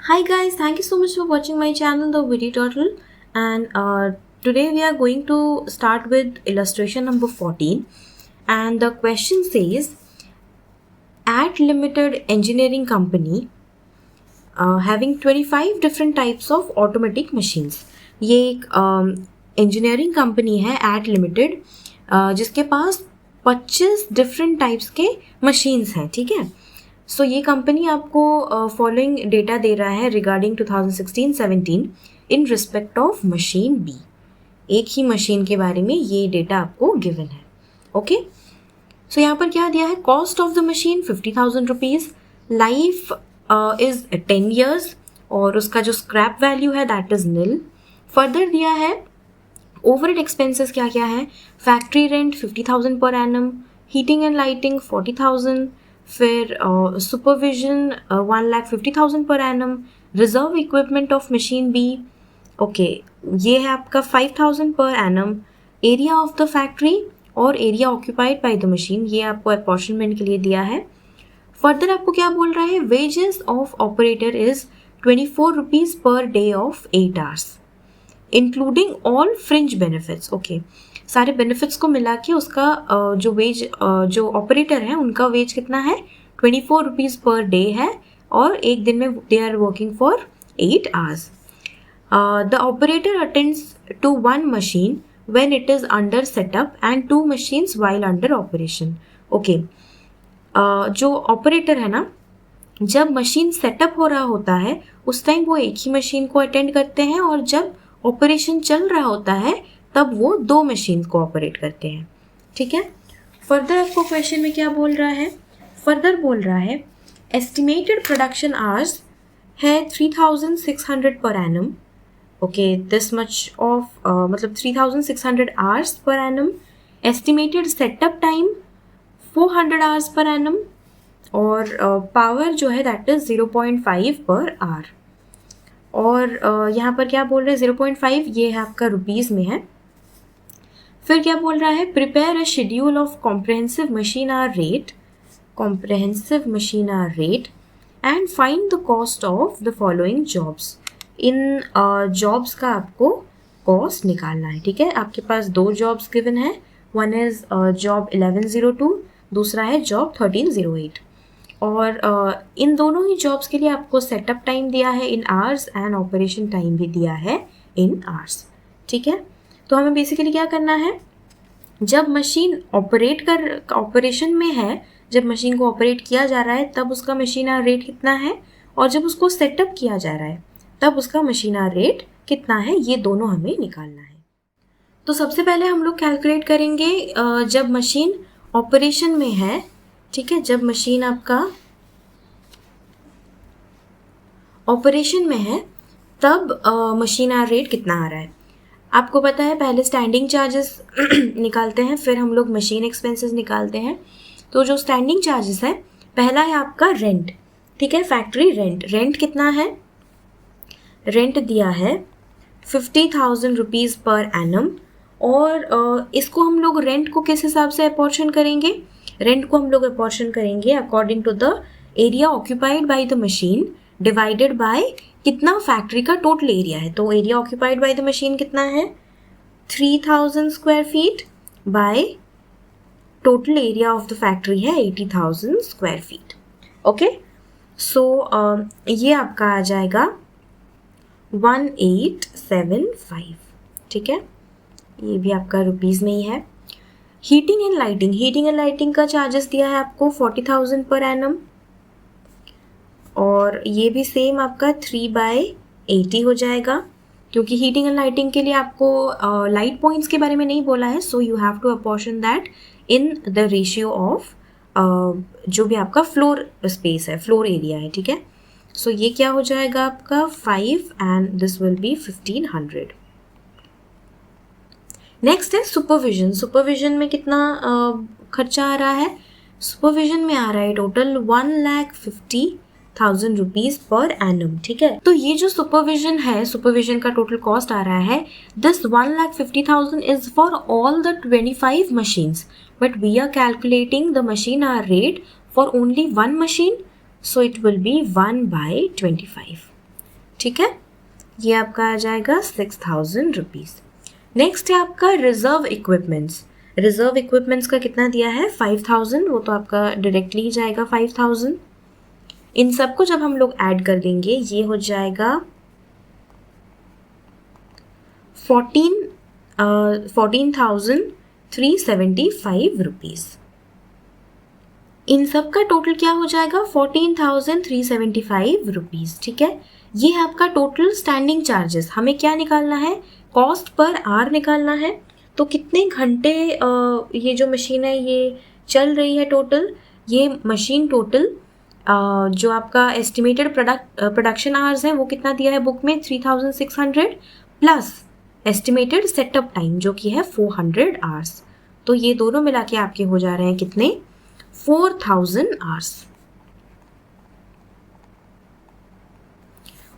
Hi guys, thank you so much for watching my channel The Witty Turtle, and today we are going to start with illustration number 14, and the question says at limited engineering company having 25 different types of automatic machines. ये एक engineering company है at limited जिसके पास 25 different types के machines हैं, ठीक है. सो ये company आपको फॉलोइंग डेटा दे रहा है regarding 2016-17 in respect of machine B. एक ही मशीन के बारे में ये डेटा आपको गिवन है. ओके, सो यहाँ पर क्या दिया है? Cost of the machine 50,000 rupees, life is 10 years और उसका जो स्क्रैप वैल्यू है दैट इज नील. फर्दर दिया है ओवरहेड एक्सपेंसेस क्या क्या है. Factory rent 50,000 per annum, heating and lighting 40,000, फिर सुपरविजन 1,50,000 पर annum, reserve equipment of machine B. Okay, ये है आपका 5,000 पर annum. Area of the factory और area occupied by the machine ये आपको अपॉर्शनमेंट के लिए दिया है. फर्दर आपको क्या बोल रहा है? Wages of operator is 24 rupees per day of 8 hours including all fringe benefits. Okay, सारे बेनिफिट्स को मिला के उसका जो वेज जो ऑपरेटर है उनका वेज कितना है? 24 रुपीज़ पर डे है और एक दिन में they are working for 8 hours. The operator attends to one machine when it is under setup and 2 machines while under operation. Okay, जो ऑपरेटर है ना, जब मशीन सेटअप हो रहा होता है उस टाइम वो एक ही मशीन को अटेंड करते हैं और जब ऑपरेशन चल रहा होता है तब वो 2 मशीन को ऑपरेट करते हैं, ठीक है. फर्दर आपको क्वेश्चन में क्या बोल रहा है? फर्दर बोल रहा है एस्टिमेटेड प्रोडक्शन आवर्स है 3,600 per annum. Okay, this much of मतलब 3,600 hours per annum. Estimated setup time 400 hours per annum और पावर जो है दैट इज़ 0.5 पर आवर. और यहाँ पर क्या बोल रहे हैं? 0.5 ये है आपका रुपीज़ में है. फिर क्या बोल रहा है? Prepare a schedule of comprehensive machine hour rate and find the cost of the following jobs. In jobs का आपको कॉस्ट निकालना है, ठीक है. आपके पास 2 जॉब्स गिवन है. वन इज़ जॉब 1102, दूसरा है जॉब 1308. और इन दोनों ही जॉब्स के लिए आपको सेटअप टाइम दिया है in hours and operation time भी दिया है इन आवर्स, ठीक है. तो हमें बेसिकली क्या करना है? जब मशीन ऑपरेशन में है, जब मशीन को ऑपरेट किया जा रहा है तब उसका मशीन आवर रेट कितना है, और जब उसको सेटअप किया जा रहा है तब उसका मशीन आवर रेट कितना है, ये दोनों हमें निकालना है. तो सबसे पहले हम लोग कैलकुलेट करेंगे जब मशीन ऑपरेशन में है, ठीक है. जब मशीन आपका ऑपरेशन में है तब मशीन आवर रेट कितना आ रहा है. आपको पता है पहले स्टैंडिंग चार्जेस निकालते हैं, फिर हम लोग मशीन एक्सपेंसेस निकालते हैं. तो जो स्टैंडिंग चार्जेस है, पहला है आपका रेंट, ठीक है. फैक्ट्री रेंट कितना है? रेंट दिया है 50,000 रुपीज़ पर एनम. और इसको हम लोग रेंट को किस हिसाब से अपॉर्शन करेंगे? रेंट को हम लोग अपॉर्शन करेंगे according to the area occupied by the machine divided by कितना फैक्ट्री का टोटल एरिया है. तो area occupied by the machine कितना है? 3,000 square feet by total area of the factory है 80,000 स्क्वायर फीट. ओके, सो ये आपका आ जाएगा 1875, ठीक है. ये भी आपका रुपीज़ में ही है. हीटिंग एंड लाइटिंग का चार्जेस दिया है आपको 40,000 पर एनम और ये भी सेम आपका 3/80 हो जाएगा, क्योंकि हीटिंग एंड लाइटिंग के लिए आपको लाइट पॉइंट्स के बारे में नहीं बोला है. So you have to apportion that in the ratio of जो भी आपका फ्लोर स्पेस है, फ्लोर एरिया है, ठीक है. सो ये क्या हो जाएगा आपका 5 and this will be 1,500. Next है सुपरविजन में कितना खर्चा आ रहा है? सुपरविजन में आ रहा है टोटल 1,50,000 रुपीज़ पर एनम, ठीक है. तो ये जो सुपरविजन का टोटल कॉस्ट आ रहा है, this 1,50,000 is for all the 25 machines, but we are calculating the machine hour rate for only 1 machine, so it will be 1/25. ठीक है, ये आपका आ जाएगा 6000 रुपीज़। नेक्स्ट है आपका रिजर्व इक्विपमेंट्स। रिजर्व इक्विपमेंट्स का कितना दिया है 5000, वो तो आपका डायरेक्टली जाएगा 5000। इन सबको जब हम लोग ऐड कर देंगे ये हो जाएगा 14,375 रुपीज़। इन सब का टोटल क्या हो जाएगा 14,375 रुपीज़। ठीक है, ये है आपका टोटल स्टैंडिंग चार्जेस। हमें क्या निकालना है, कॉस्ट पर आर निकालना है। तो कितने घंटे ये जो मशीन है ये चल रही है टोटल, ये मशीन टोटल जो आपका एस्टिमेटेड प्रोडक्शन आवर्स है वो कितना दिया है बुक में 3600 प्लस एस्टिमेटेड सेटअप टाइम जो कि है 400 आवर्स। तो ये दोनों मिला के आपके हो जा रहे हैं कितने 4000 आवर्स।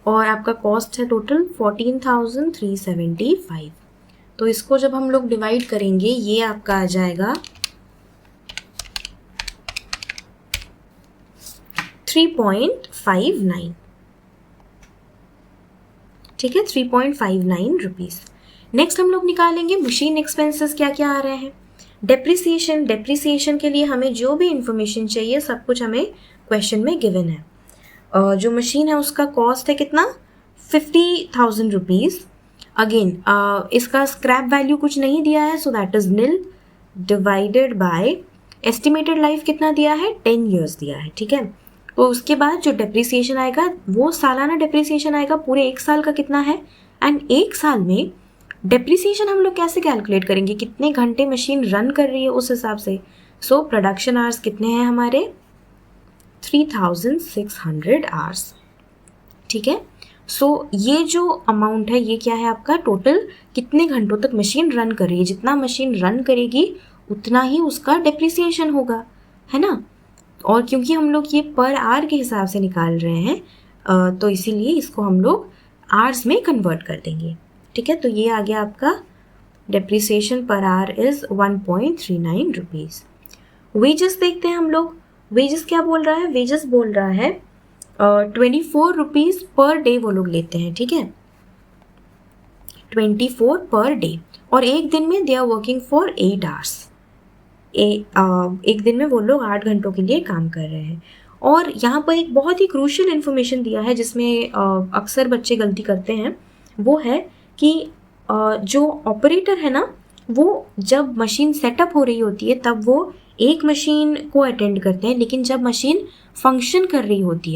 और आपका कॉस्ट है टोटल 14,375। तो इसको जब हम लोग डिवाइड करेंगे ये आपका आ जाएगा 3.59। ठीक है, 3.59 रुपीज़। नेक्स्ट हम लोग निकालेंगे मशीन एक्सपेंसेस क्या क्या आ रहे हैं। डेप्रिसिएशन, डेप्रिसिएशन के लिए हमें जो भी इंफॉर्मेशन चाहिए सब कुछ हमें क्वेश्चन में गिवन है। जो मशीन है उसका कॉस्ट है कितना 50,000 रुपीज़। अगेन इसका स्क्रैप वैल्यू कुछ नहीं दिया है, so that is nil, divided by estimated life कितना दिया है 10 ईयर्स दिया है। ठीक है, तो उसके बाद जो डेप्रिसिएशन आएगा वो सालाना डेप्रिसिएशन आएगा पूरे 1 साल का कितना है। एंड 1 साल में डेप्रिसिएशन हम लोग कैसे कैलकुलेट करेंगे, कितने घंटे मशीन रन कर रही है उस हिसाब से। सो प्रोडक्शन आवर्स कितने हैं हमारे 3600 आवर्स। ठीक है, सो ये जो अमाउंट है ये क्या है आपका टोटल कितने घंटों तक मशीन रन कर रही है। जितना मशीन रन करेगी उतना ही उसका डेप्रिसिएशन होगा, है ना। और क्योंकि हम लोग ये पर आवर के हिसाब से निकाल रहे हैं तो इसीलिए इसको हम लोग आवर्स में कन्वर्ट कर देंगे। ठीक है, तो ये आ गया आपका depreciation per hour is 1.39 rupees. Wages देखते हैं हम लोग। वेजेस क्या बोल रहा है, वेजेस बोल रहा है 24 रुपीज़ पर डे वो लोग लेते हैं। ठीक है, 24 पर डे। और एक दिन में they are working for 8 hours. एक दिन में वो लोग 8 घंटों के लिए काम कर रहे हैं। और यहाँ पर एक बहुत ही क्रूशियल इन्फॉर्मेशन दिया है जिसमें अक्सर बच्चे गलती करते हैं, वो है कि जो ऑपरेटर है ना वो जब मशीन सेटअप हो रही होती है तब वो एक मशीन को अटेंड करते हैं, लेकिन जब मशीन फंक्शन कर रही होती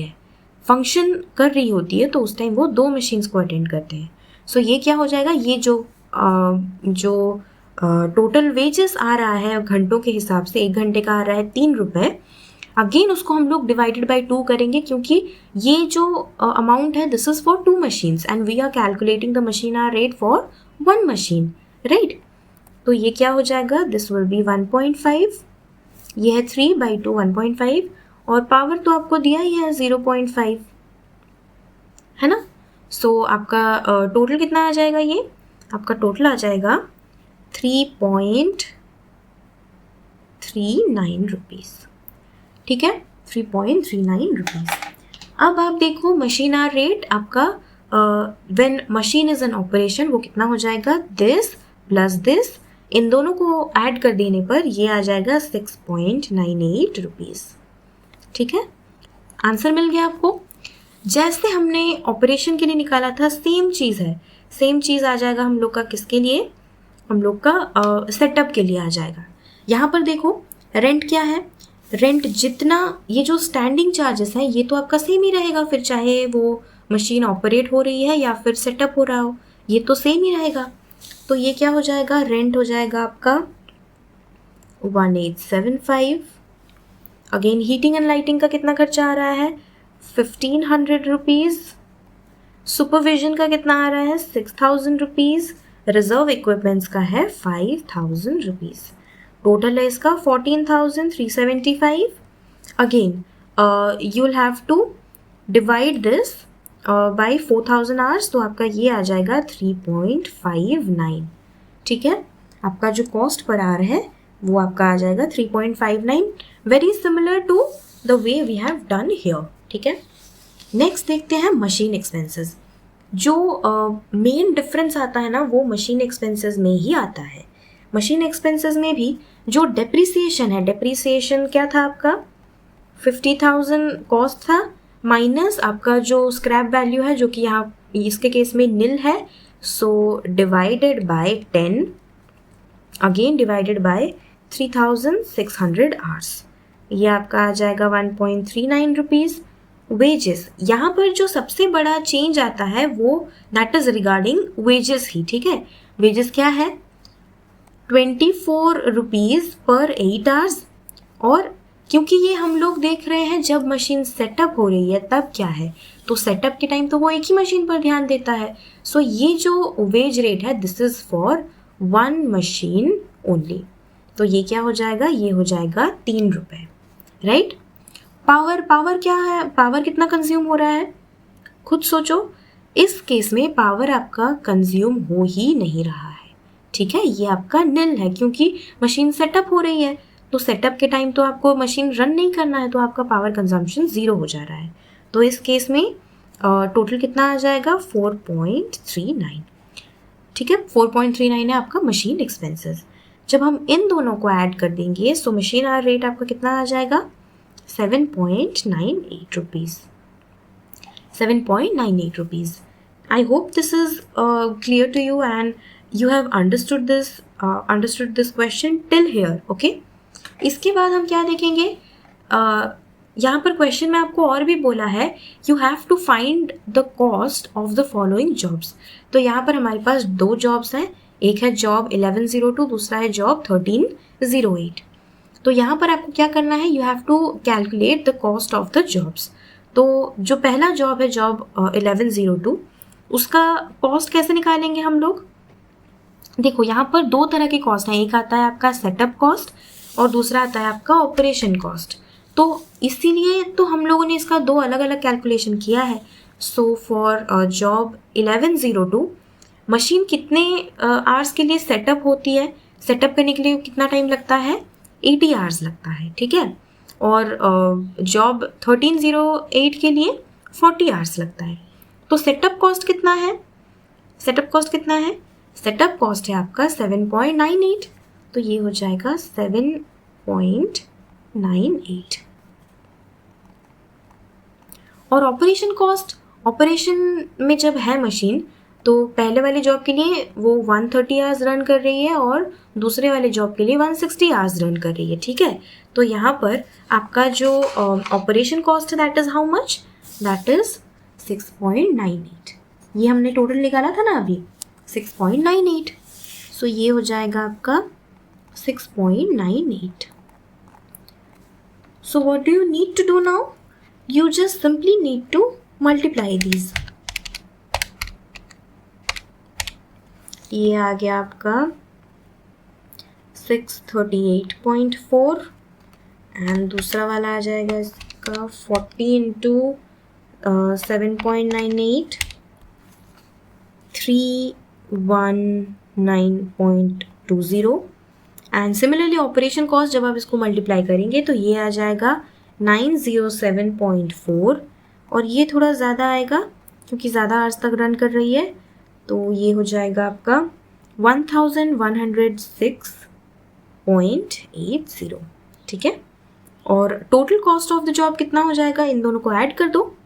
है तो उस टाइम वो 2 मशीन्स को अटेंड करते हैं। सो ये क्या हो जाएगा, ये जो टोटल वेजेस आ रहा है घंटों के हिसाब से, 1 घंटे का आ रहा है 3 रुपये। अगेन उसको हम लोग डिवाइडेड बाय 2 करेंगे क्योंकि ये जो अमाउंट है this is for 2 machines and we are calculating the machine hour rate for 1 machine, right. तो ये क्या हो जाएगा, दिस विल बी 1.5, ये है 3/2 1.5 और पावर तो आपको दिया ही है 0.5, है ना। सो आपका टोटल कितना आ जाएगा, ये आपका टोटल आ जाएगा 3.39 रुपीज़। ठीक है, 3.39 रुपीज़। अब आप देखो मशीन आर रेट आपका when machine is an operation वो कितना हो जाएगा, दिस प्लस दिस, इन दोनों को ऐड कर देने पर ये आ जाएगा 6.98 रुपीज़। ठीक है, आंसर मिल गया आपको। जैसे हमने ऑपरेशन के लिए निकाला था सेम चीज़ है, सेम चीज़ आ जाएगा हम लोग का किसके लिए, हम लोग का सेटअप के लिए आ जाएगा। यहाँ पर देखो रेंट क्या है, रेंट जितना ये जो स्टैंडिंग चार्जेस हैं ये तो आपका सेम ही रहेगा, फिर चाहे वो मशीन ऑपरेट हो रही है या फिर सेटअप हो रहा हो ये तो सेम ही रहेगा। तो ये क्या हो जाएगा, रेंट हो जाएगा आपका 1875। अगेन हीटिंग एंड लाइटिंग का कितना खर्चा आ रहा है 1500 रुपीज़। सुपरविजन का कितना आ रहा है 6000 रुपीज़। रिजर्व इक्विपमेंट्स का है 5000 रुपीज़। टोटल है इसका 14,375। Again you will have to divide this by 4000 hours, तो आपका ये आ जाएगा 3.59। ठीक है, आपका जो कॉस्ट पर आवर है वो आपका आ जाएगा 3.59, very similar to the way we have done here. ठीक है, नेक्स्ट देखते हैं मशीन एक्सपेंसेस। जो मेन डिफरेंस आता है ना वो मशीन एक्सपेंसेस में ही आता है। मशीन एक्सपेंसेस में भी जो डेप्रिसिएशन है, डेप्रिसिएशन क्या था आपका 50,000 कॉस्ट था, माइनस आपका जो स्क्रैप वैल्यू है जो कि यहाँ इसके केस में नील है, so divided by 10, again divided by 3,600 hours, ये आपका आ जाएगा 1.39 रुपीज़। वेजेस, यहाँ पर जो सबसे बड़ा चेंज आता है वो दैट इज रिगार्डिंग वेजेस ही, ठीक है। वेजेस क्या है 24 रुपीज़ पर 8 आवर्स, और क्योंकि ये हम लोग देख रहे हैं जब मशीन सेटअप हो रही है तब क्या है, तो सेटअप के टाइम तो वो एक ही मशीन पर ध्यान देता है। सो ये जो वेज रेट है this is for 1 machine only, तो ये क्या हो जाएगा, ये हो जाएगा 3 रुपये, राइट। पावर क्या है, पावर कितना कंज्यूम हो रहा है, खुद सोचो। इस केस में पावर आपका कंज्यूम हो ही नहीं रहा है, ठीक है, ये आपका नील है क्योंकि मशीन सेटअप हो रही है, तो सेटअप के टाइम तो आपको मशीन रन नहीं करना है, तो आपका पावर कंजम्पशन 0 हो जा रहा है। तो इस केस में टोटल कितना आ जाएगा 4.39, ठीक है, 4.39 है आपका मशीन एक्सपेंसेस। जब हम इन दोनों को ऐड कर देंगे सो मशीन आवर रेट आपका कितना आ जाएगा 7.98 rupees, 7.98 rupees. I hope this is clear to you and you have understood this question till here, okay? इसके बाद हम क्या देखेंगे, यहाँ पर क्वेश्चन में आपको और भी बोला है you have to find the cost of the following jobs. तो यहाँ पर हमारे पास 2 जॉब्स हैं, एक है जॉब 1102, दूसरा है जॉब 1308। तो यहाँ पर आपको क्या करना है, you have to calculate the cost of the jobs. तो जो पहला जॉब है जॉब 1102, उसका कॉस्ट कैसे निकालेंगे हम लोग, देखो यहाँ पर 2 तरह के कॉस्ट हैं, एक आता है आपका सेटअप कॉस्ट और दूसरा आता है आपका ऑपरेशन कॉस्ट। तो इसीलिए तो हम लोगों ने इसका 2 अलग अलग कैलकुलेशन किया है। सो फॉर जॉब 1102 मशीन कितने आवर्स के लिए सेटअप होती है, सेटअप करने के लिए कितना टाइम लगता है 80 आवर्स लगता है, ठीक है, और जॉब 1308 के लिए 40 आवर्स लगता है। तो सेटअप कॉस्ट कितना है, सेटअप कॉस्ट कितना है, सेटअप कॉस्ट है आपका 7.98, तो ये हो जाएगा 7.98। और ऑपरेशन कॉस्ट, ऑपरेशन में जब है मशीन तो पहले वाले जॉब के लिए वो 130 आवर्स रन कर रही है और दूसरे वाले जॉब के लिए 160 आवर्स रन कर रही है, ठीक है। तो यहाँ पर आपका जो ऑपरेशन कॉस्ट है that is how much, that is 6.98, ये हमने टोटल निकाला था ना अभी 6.98, सो ये हो जाएगा आपका 6.98। So what do you need to do now, you just simply need to multiply these। ये आ गया आपका 638.4 एंड दूसरा वाला आ जाएगा इसका 40 into 7.98 319.20 and similarly operation cost जब आप इसको मल्टीप्लाई करेंगे तो ये आ जाएगा 907.4 और ये थोड़ा ज़्यादा आएगा क्योंकि ज़्यादा आवर्स तक रन कर रही है, तो ये हो जाएगा आपका 1106.80, ठीक है। और total cost of the job कितना हो जाएगा, इन दोनों को ऐड कर दो,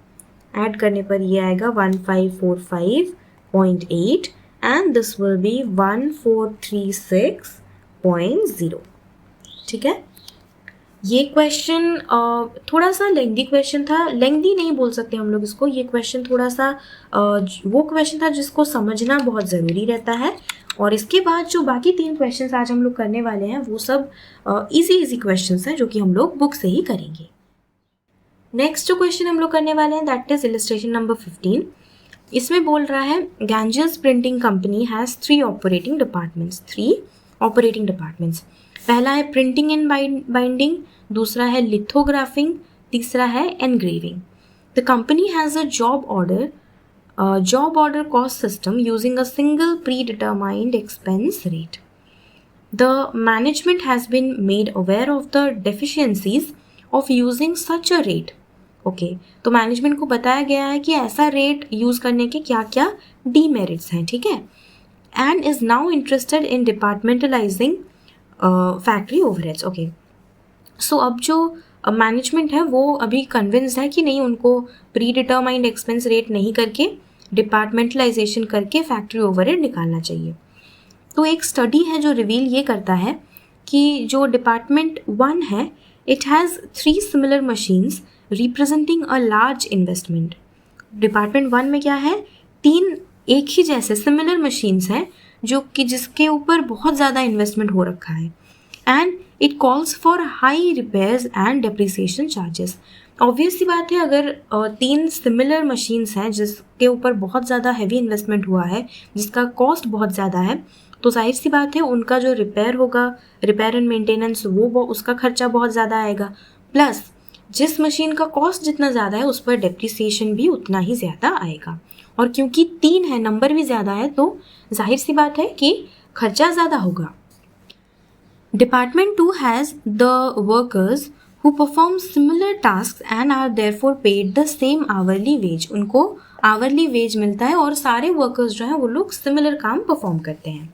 ऐड करने पर ये आएगा 1545.8 एंड दिस विल बी 1436.0, ठीक है। ये क्वेश्चन थोड़ा सा लेंदी क्वेश्चन था, लेंदी नहीं बोल सकते हम लोग इसको, ये क्वेश्चन थोड़ा सा वो क्वेश्चन था जिसको समझना बहुत ज़रूरी रहता है। और इसके बाद जो बाकी 3 क्वेश्चन आज हम लोग करने वाले हैं वो सब इजी क्वेश्चन हैं जो कि हम लोग बुक से ही करेंगे। नेक्स्ट जो क्वेश्चन हम लोग करने वाले हैं दैट इज इलस्ट्रेशन नंबर 15। इसमें बोल रहा है गैंजल्स printing company has 3 operating departments. पहला है प्रिंटिंग एंड बाइंडिंग, दूसरा है लिथोग्राफिंग, तीसरा है engraving. The company has a job order cost system using a single predetermined expense rate. The management has been made aware of the deficiencies of using such a rate okay, तो management को बताया गया है कि ऐसा rate use करने के क्या क्या डीमेरिट्स हैं, ठीक है, and is now interested in departmentalising factory overheads. Okay, so अब जो मैनेजमेंट है वो अभी कन्विंस्ड है कि नहीं, उनको प्री डिटरमाइंड एक्सपेंस रेट नहीं करके डिपार्टमेंटलाइजेशन करके फैक्ट्री ओवरहेड निकालना चाहिए। तो एक स्टडी है जो रिवील ये करता है कि जो डिपार्टमेंट 1 है, it has 3 similar machines representing a large investment. Department 1 में क्या है, 3 एक ही जैसे सिमिलर मशीन्स हैं जो कि जिसके ऊपर बहुत ज़्यादा इन्वेस्टमेंट हो रखा है, and it calls for high repairs and depreciation charges. Obvious सी बात है, अगर 3 सिमिलर मशीन्स हैं जिसके ऊपर बहुत ज़्यादा हैवी इन्वेस्टमेंट हुआ है, जिसका कॉस्ट बहुत ज़्यादा है, तो जाहिर सी बात है उनका जो रिपेयर होगा, रिपेयर एंड मेंटेनेंस, वो उसका खर्चा बहुत ज़्यादा आएगा। प्लस जिस मशीन का कॉस्ट जितना ज़्यादा है उस पर डेप्रिसिएशन भी उतना ही ज़्यादा आएगा, और क्योंकि 3 है, नंबर भी ज़्यादा है, तो जाहिर सी बात है कि खर्चा ज़्यादा होगा। Department 2 has the workers who perform similar tasks and are therefore paid the same hourly wage. उनको hourly wage मिलता है और सारे workers जो हैं वो लोग similar काम perform करते हैं।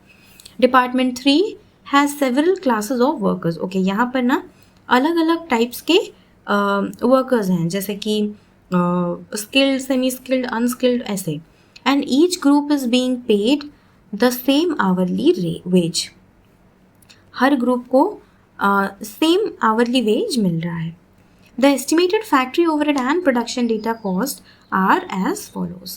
Department 3 has several classes of workers. Okay, यहाँ पर ना अलग अलग types के workers हैं, जैसे कि skilled, semi skilled, unskilled ऐसे, and each group is being paid the same hourly wage. हर ग्रुप को सेम आवरली वेज मिल रहा है। The estimated factory overhead and production data cost are as follows.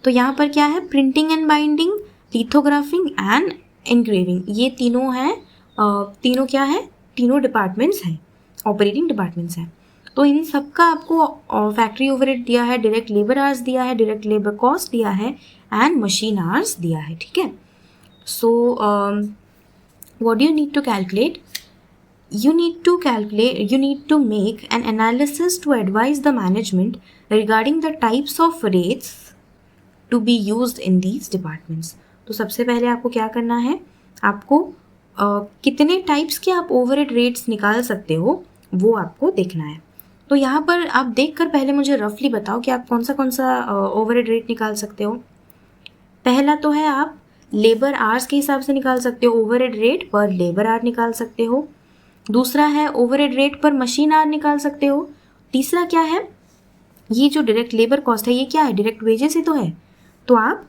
तो यहाँ पर क्या है, printing and binding, lithographing and engraving, ये तीनों हैं, तीनों क्या है, तीनों डिपार्टमेंट्स हैं, ऑपरेटिंग डिपार्टमेंट्स हैं। तो इन सब का आपको फैक्ट्री ओवरहेड दिया है, डायरेक्ट लेबर आवर्स दिया है, डायरेक्ट लेबर कॉस्ट दिया है, एंड मशीन आवर्स दिया है, ठीक है। सो what do you need to calculate? You need to make an analysis to advise the management regarding the types of rates to be used in these departments. तो सबसे पहले आपको क्या करना है, आपको कितने टाइप्स के आप ओवरहेड रेट्स निकाल सकते हो वो आपको देखना है। तो यहाँ पर आप देखकर पहले मुझे रफली बताओ कि आप कौन सा ओवरहेड रेट निकाल सकते हो। पहला तो है आप लेबर आवर्स के हिसाब से निकाल सकते हो, ओवरहेड रेट पर लेबर आवर निकाल सकते हो। दूसरा है ओवरहेड रेट पर मशीन आवर निकाल सकते हो। तीसरा क्या है, ये जो डायरेक्ट लेबर कॉस्ट है ये क्या है, डायरेक्ट वेजेस ही तो है, तो आप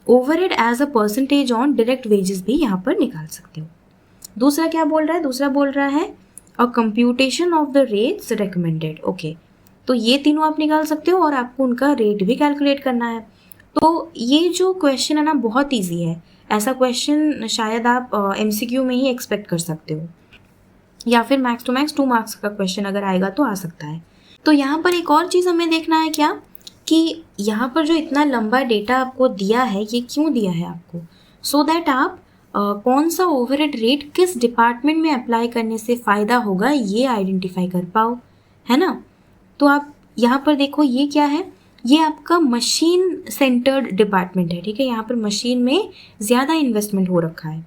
overhead as a percentage on direct wages भी यहाँ पर निकाल सकते हो। दूसरा क्या बोल रहा है, दूसरा बोल रहा है a computation of the rates recommended. Okay, तो ये तीनों आप निकाल सकते हो और आपको उनका रेट भी कैलकुलेट करना है। तो ये जो क्वेश्चन है ना बहुत इजी है, ऐसा क्वेश्चन शायद आप MCQ में ही एक्सपेक्ट कर सकते हो, या फिर मैक्स टू मैक्स 2 मार्क्स का क्वेश्चन अगर आएगा तो आ सकता है। तो यहाँ पर एक और चीज़ हमें देखना है क्या, कि यहाँ पर जो इतना लंबा डेटा आपको दिया है ये क्यों दिया है आपको, सो दैट आप कौन सा ओवरहेड रेट किस डिपार्टमेंट में अप्लाई करने से फ़ायदा होगा ये आइडेंटिफाई कर पाओ, है ना। तो आप यहाँ पर देखो ये क्या है, ये आपका मशीन सेंटर्ड डिपार्टमेंट है, ठीक है। यहाँ पर मशीन में ज़्यादा इन्वेस्टमेंट हो रखा है।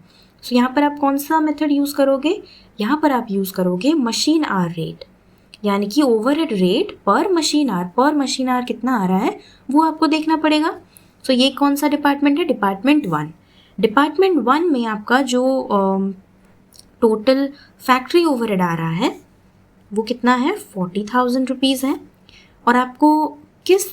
सो यहाँ पर आप कौन सा मेथड यूज़ करोगे, यहाँ पर आप यूज़ करोगे मशीन आवर रेट, यानी कि ओवरहेड रेट पर मशीन आवर कितना आ रहा है वो आपको देखना पड़ेगा। सो ये कौन सा डिपार्टमेंट है, डिपार्टमेंट 1। डिपार्टमेंट 1 में आपका जो टोटल फैक्ट्री ओवरहेड आ रहा है वो कितना है, 40,000 रुपीज़ है। और आपको किस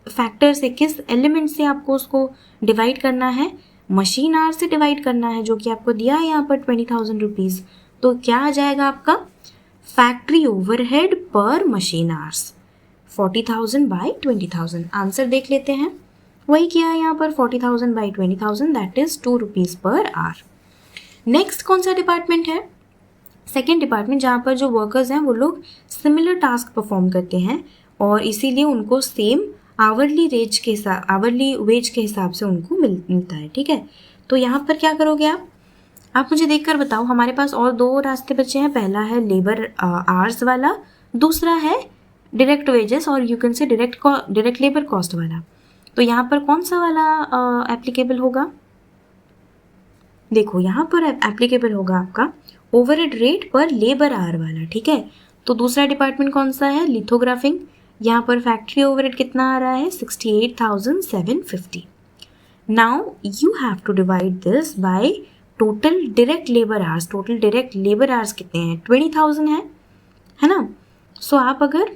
फैक्टर से, किस एलिमेंट से आपको उसको डिवाइड करना है, मशीन आवर से डिवाइड करना है, जो कि आपको दिया है यहाँ पर 20,000 रुपीज़। तो क्या आ जाएगा आपका, फैक्ट्री ओवरहेड पर मशीन आवर्स 40,000 बाई 20,000। आंसर देख लेते हैं, वही किया है यहाँ पर 40,000 by 20,000, that is 2 rupees per hour. Next कौन सा डिपार्टमेंट है, सेकेंड डिपार्टमेंट, जहाँ पर जो वर्कर्स हैं वो लोग सिमिलर टास्क परफॉर्म करते हैं और इसीलिए उनको सेम आवरली वेज के हिसाब से उनको मिलता है, ठीक है। तो यहाँ पर क्या करोगे आप मुझे देखकर बताओ। हमारे पास और 2 रास्ते बचे हैं, पहला है लेबर आवर्स वाला, दूसरा है डायरेक्ट वेजेस और you can say direct labour cost वाला। तो यहाँ पर कौन सा वाला एप्लीकेबल होगा, देखो यहाँ पर एप्लीकेबल होगा आपका ओवरहेड रेट पर लेबर आवर वाला, ठीक है। तो दूसरा डिपार्टमेंट कौन सा है? लिथोग्राफिंग। यहाँ पर फैक्ट्री ओवरहेड कितना आ रहा है? 68,750। Now you have to divide this by total direct labour hours. Total direct labour hours कितने हैं? 20,000 है ना? सो आप अगर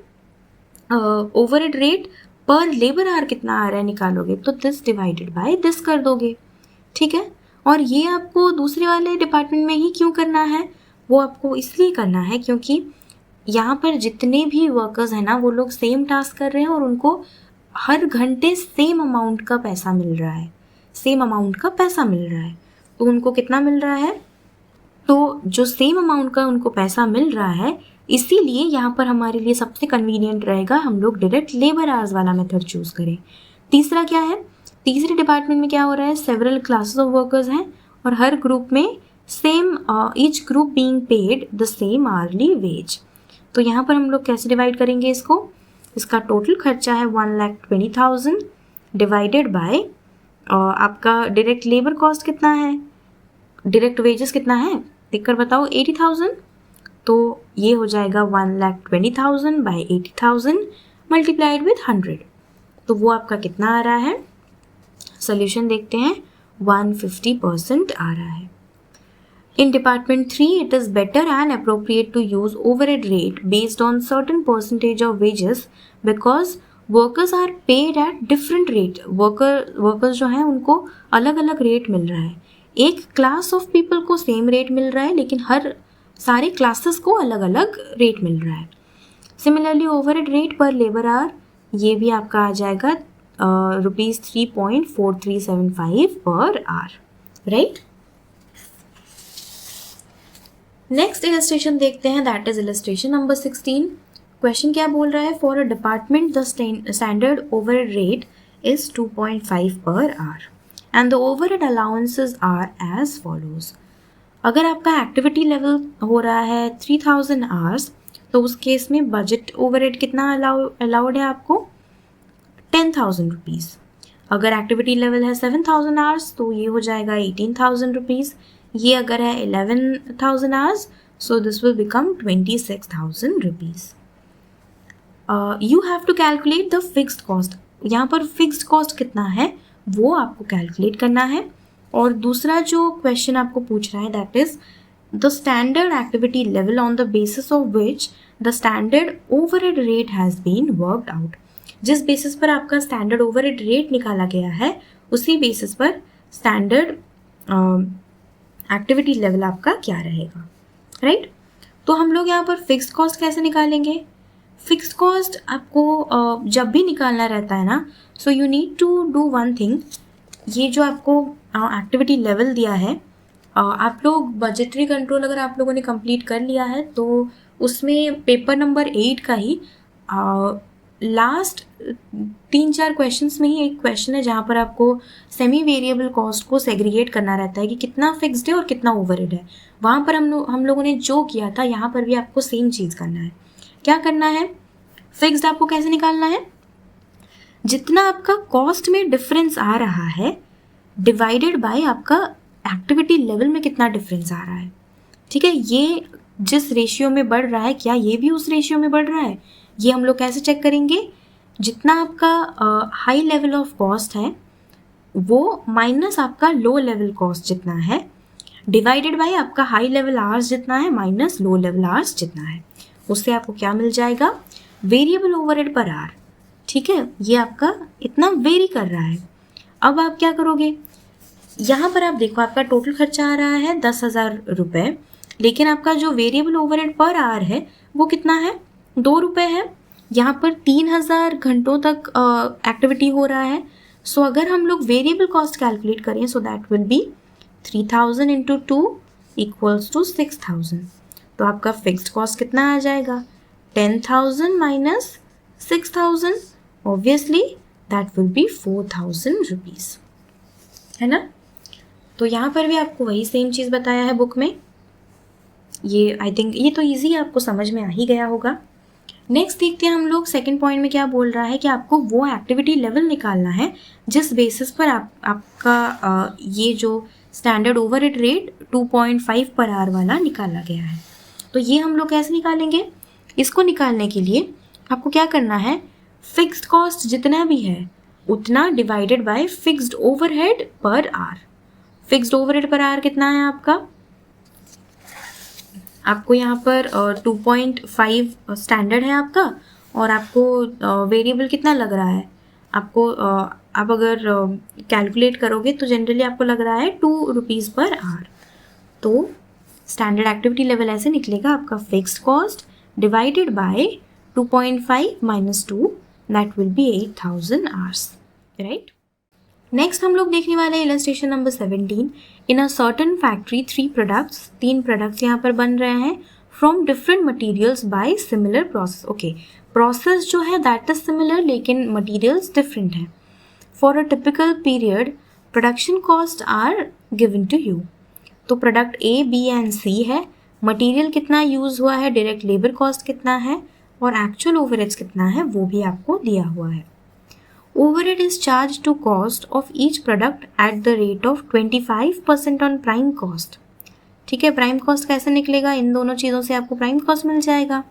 ओवरहेड रेट पर लेबर आवर कितना आ रहा है निकालोगे तो दिस डिवाइडेड बाय दिस कर दोगे, ठीक है। और ये आपको दूसरे वाले डिपार्टमेंट में ही क्यों करना है? वो आपको इसलिए करना है क्योंकि यहाँ पर जितने भी वर्कर्स हैं ना वो लोग सेम टास्क कर रहे हैं और उनको हर घंटे सेम अमाउंट का पैसा मिल रहा है, सेम अमाउंट का पैसा मिल रहा है। तो उनको कितना मिल रहा है? तो जो सेम अमाउंट का उनको पैसा मिल रहा है, इसीलिए यहाँ पर हमारे लिए सबसे कन्वीनियंट रहेगा हम लोग डायरेक्ट लेबर आवर्स वाला मेथड चूज करें। तीसरा क्या है? तीसरे डिपार्टमेंट में क्या हो रहा है? सेवरल क्लासेस ऑफ वर्कर्स हैं और हर ग्रुप में same, each group being paid the same hourly wage. तो यहाँ पर हम लोग कैसे डिवाइड करेंगे इसको? इसका टोटल खर्चा है 1,20,000 डिवाइडेड बाय आपका डायरेक्ट लेबर कॉस्ट कितना है, डायरेक्ट वेजेस कितना है देख कर बताओ, 80,000। तो ये हो जाएगा 1,20,000 बाय 80,000 मल्टीप्लाइड विथ 100। तो वो आपका कितना आ रहा है? सोल्यूशन देखते हैं, 150% आ रहा है। In Department 3, it is better and appropriate to use overhead rate based on certain percentage of wages because workers are paid at different rate. Workers जो हैं उनको अलग अलग रेट मिल रहा है। एक क्लास ऑफ पीपल को सेम रेट मिल रहा है लेकिन हर सारे क्लासेस को अलग अलग रेट मिल रहा है। सिमिलरली ओवरहेड रेट पर लेबर आवर ये भी आपका आ जाएगा ₹3.4375 per hour, right. Next illustration देखते हैं, that is illustration number 16। Question क्या बोल रहा है? For a department the standard overhead rate is 2.5 per hour and the overhead allowances are as follows. अगर आपका एक्टिविटी लेवल हो रहा है 3,000 आवर्स तो उस केस में बजट ओवरहेड कितना अलाउड है आपको? 10,000 रुपीज़। अगर एक्टिविटी लेवल है 7,000 आवर्स तो ये हो जाएगा 18,000 रुपीज़। ये अगर है 11,000 hours so this will become 26,000 rupees. You have to calculate the fixed cost. यहाँ पर फिक्स्ड कॉस्ट कितना है वो आपको कैलकुलेट करना है। और दूसरा जो क्वेश्चन आपको पूछ रहा है that is the standard activity level on the basis of which the standard overhead rate has been worked out. जिस बेसिस पर आपका स्टैंडर्ड ओवरहेड रेट निकाला गया है उसी बेसिस पर स्टैंडर्ड एक्टिविटी लेवल आपका क्या रहेगा, राइट। तो हम लोग यहाँ पर फिक्स्ड कॉस्ट कैसे निकालेंगे? फिक्स्ड कॉस्ट आपको जब भी निकालना रहता है ना, so you need to do one thing. ये जो आपको एक्टिविटी लेवल दिया है, आप लोग बजटरी कंट्रोल अगर आप लोगों ने कंप्लीट कर लिया है तो उसमें पेपर नंबर 8 का ही लास्ट 3-4 क्वेश्चंस में ही एक क्वेश्चन है जहाँ पर आपको सेमी वेरिएबल कॉस्ट को सेग्रीगेट करना रहता है कि कितना फिक्स्ड है और कितना ओवरहेड है। वहाँ पर हम लोगों ने जो किया था यहाँ पर भी आपको सेम चीज़ करना है। क्या करना है? फिक्स्ड आपको कैसे निकालना है? जितना आपका कॉस्ट में डिफरेंस आ रहा है डिवाइडेड बाय आपका एक्टिविटी लेवल में कितना डिफरेंस आ रहा है, ठीक है। ये जिस रेशियो में बढ़ रहा है क्या ये भी उस रेशियो में बढ़ रहा है? ये हम लोग कैसे चेक करेंगे? जितना आपका हाई लेवल ऑफ कॉस्ट है वो माइनस आपका लो लेवल कॉस्ट जितना है डिवाइडेड बाय आपका हाई लेवल आवर्स जितना है माइनस लो लेवल आवर्स जितना है, उससे आपको क्या मिल जाएगा? वेरिएबल ओवरहेड पर आवर, ठीक है। ये आपका इतना वेरी कर रहा है। अब आप क्या करोगे? यहाँ पर आप देखो आपका टोटल खर्चा आ रहा है 10,000 रुपये, लेकिन आपका जो वेरिएबल ओवरहेड पर आवर है वो कितना है? 2 रुपये है। यहाँ पर 3,000 घंटों तक एक्टिविटी हो रहा है। सो अगर हम लोग वेरिएबल कॉस्ट कैलकुलेट करें so that will be 3,000 into 2 equals to 6,000। तो आपका फिक्स्ड कॉस्ट कितना आ जाएगा? 10,000 minus 6,000, obviously that will be 4,000 rupees, है ना। तो यहाँ पर भी आपको वही सेम चीज़ बताया है बुक में। ये आई थिंक ये तो ईजी आपको समझ में आ ही गया होगा। नेक्स्ट देखते हैं हम लोग सेकंड पॉइंट में क्या बोल रहा है कि आपको वो एक्टिविटी लेवल निकालना है जिस बेसिस पर आपका ये जो standard overhead rate 2.5 per our वाला निकाला गया है। तो ये हम लोग कैसे निकालेंगे? इसको निकालने के लिए आपको क्या करना है, फिक्स्ड कॉस्ट जितना भी है उतना divided by fixed overhead per hour. Fixed overhead per hour कितना है आपको यहाँ पर 2.5 स्टैंडर्ड है आपका, और आपको वेरिएबल कितना लग रहा है आपको, आप अगर कैलकुलेट करोगे तो जनरली आपको लग रहा है 2 रुपीज़ पर आवर। तो स्टैंडर्ड एक्टिविटी लेवल ऐसे निकलेगा आपका, fixed cost divided by 2.5 minus 2, that will be 8000 hours, right. Next हम लोग देखने वाले हैं illustration number 17। In a certain factory 3 products, 3 products यहाँ पर बन रहे हैं from different materials by similar process. Okay, process जो है दैट इज सिमिलर लेकिन मटीरियल्स डिफरेंट हैं। For a typical period production cost are given to you. तो प्रोडक्ट ए, बी एंड सी है, मटीरियल कितना यूज़ हुआ है, डायरेक्ट लेबर कॉस्ट कितना है और एक्चुअल ओवरहेड्स कितना है वो भी आपको दिया हुआ है। Overhead is charged to cost of each product at the rate of 25% on prime cost। ठीक है, प्राइम कॉस्ट कैसे निकलेगा, इन दोनों चीज़ों से आपको प्राइम कॉस्ट मिल जाएगा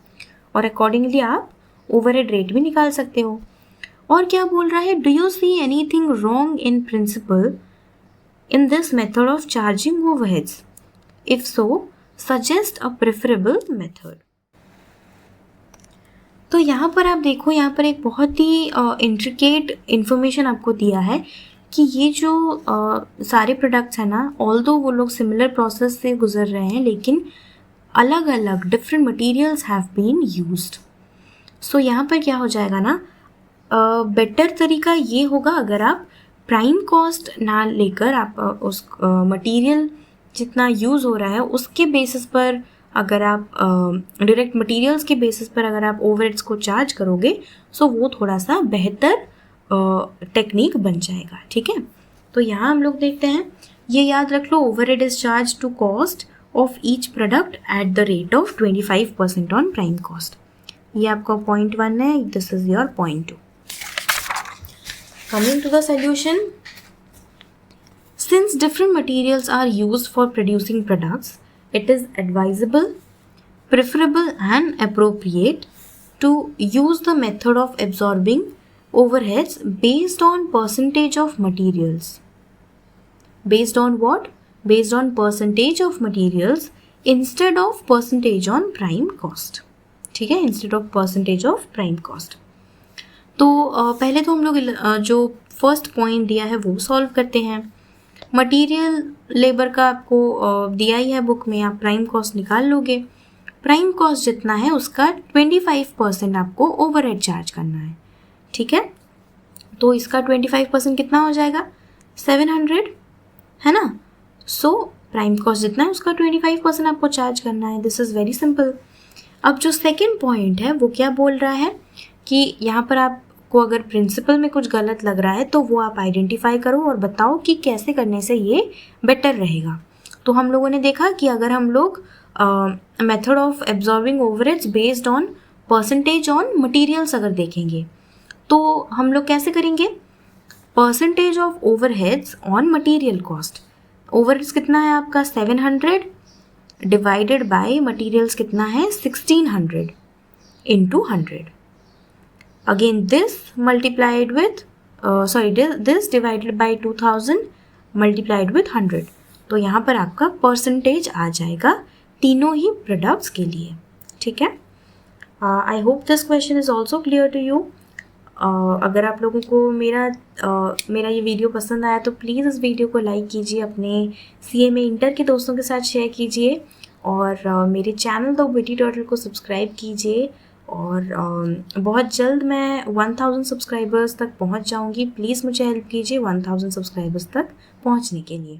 और अकॉर्डिंगली आप ओवरहेड रेट भी निकाल सकते हो। और क्या बोल रहा है, do you see anything wrong in principle in this method of charging overheads? If so suggest a preferable method. तो यहाँ पर आप देखो, यहाँ पर एक बहुत ही इंट्रिकेट इन्फॉर्मेशन आपको दिया है कि ये जो सारे प्रोडक्ट्स हैं ना, ऑल्दो वो लोग सिमिलर प्रोसेस से गुजर रहे हैं लेकिन अलग अलग different materials have been used. So यहाँ पर क्या हो जाएगा ना, बेटर तरीका ये होगा अगर आप प्राइम कॉस्ट ना लेकर आप उस मटेरियल जितना यूज़ हो रहा है उसके बेसिस पर, अगर आप डायरेक्ट मटेरियल्स के बेसिस पर अगर आप ओवरहेड्स को चार्ज करोगे सो वो थोड़ा सा बेहतर टेक्निक बन जाएगा। ठीक है, तो यहाँ हम लोग देखते हैं, ये याद रख लो, overhead is charge to cost of each product at the rate of 25% on prime cost. ये आपका पॉइंट 1 है, this is your point 2। Coming to the solution, since different materials are used for producing products, it is advisable, preferable and appropriate to use the method of absorbing overheads based on percentage of materials. Based on what? Based on percentage of materials instead of percentage on prime cost. ठीक है, instead of percentage of prime cost. तो पहले तो हम लोग जो first point दिया है वो सॉल्व करते हैं। मटेरियल लेबर का आपको दिया ही है बुक में, आप प्राइम कॉस्ट निकाल लोगे। प्राइम कॉस्ट जितना है उसका 25% आपको ओवरहेड चार्ज करना है। ठीक है, तो इसका 25% कितना हो जाएगा, 700 है ना। सो प्राइम कॉस्ट जितना है उसका 25% आपको चार्ज करना है। This is very simple. अब जो सेकेंड पॉइंट है वो क्या बोल रहा है कि यहाँ पर आपको अगर प्रिंसिपल में कुछ गलत लग रहा है तो वो आप आइडेंटिफाई करो और बताओ कि कैसे करने से ये बेटर रहेगा। तो हम लोगों ने देखा कि अगर हम लोग method of absorbing overheads based on percentage on materials अगर देखेंगे तो हम लोग कैसे करेंगे, percentage of overheads on material cost. Overheads कितना है आपका 700 डिवाइडेड बाय मटेरियल्स कितना है 1600 into 100। Again this multiplied with this divided by 2000 multiplied with 100। तो यहाँ पर आपका परसेंटेज आ जाएगा तीनों ही प्रोडक्ट्स के लिए। ठीक है, I hope this question is also clear to you. अगर आप लोगों को मेरा ये वीडियो पसंद आया तो प्लीज़ इस वीडियो को लाइक कीजिए, अपने CMA इंटर के दोस्तों के साथ शेयर कीजिए और मेरे चैनल द विटी टर्टल को सब्सक्राइब कीजिए। और बहुत जल्द मैं 1000 सब्सक्राइबर्स तक पहुंच जाऊंगी। प्लीज़ मुझे हेल्प कीजिए 1000 सब्सक्राइबर्स तक पहुंचने के लिए।